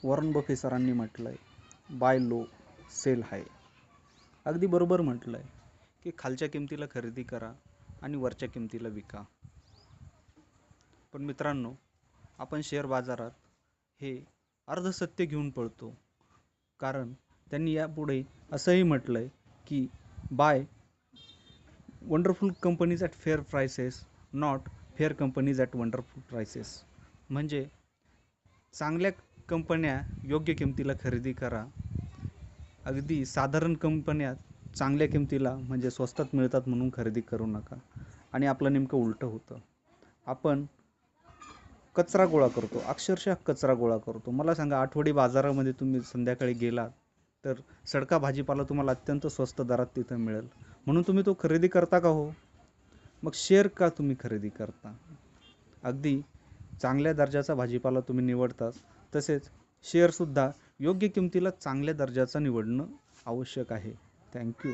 Warren Buffett सरांनी म्हटलं आहे, बाय लो सेल हाय. अगदी बरोबर म्हटलं आहे की खालच्या किमतीला खरेदी करा आणि वरच्या किमतीला विका. पण मित्रांनो, आपण शेअर बाजारात हे अर्धसत्य घेऊन पळतो. कारण त्यांनी यापुढे असंही म्हटलं आहे की buy wonderful companies at fair prices, not fair companies at wonderful prices. म्हणजे चांगल्या कंपन्या योग्य किमतीला खरेदी करा, अगदी साधारण कंपन्या चांगल्या किमतीला म्हणजे स्वस्तात मिळतात म्हणून खरेदी करू नका. आणि आपलं नेमकं उलटं होतं. आपण कचरा गोळा करतो, अक्षरशः कचरा गोळा करतो. मला सांगा, आठवडी बाजारामध्ये तुम्ही संध्याकाळी गेलात तर सडका भाजीपाला तुम्हाला अत्यंत स्वस्त दरात तिथं मिळेल, म्हणून तुम्ही तो खरेदी करता का हो? मग शेअर का तुम्ही खरेदी करता? अगदी चांगल्या दर्जाचा भाजीपाला तुम्ही निवडताच, तसेच शेअरसुद्धा योग्य किमतीला चांगल्या दर्जाचा निवडणं आवश्यक आहे. थँक्यू.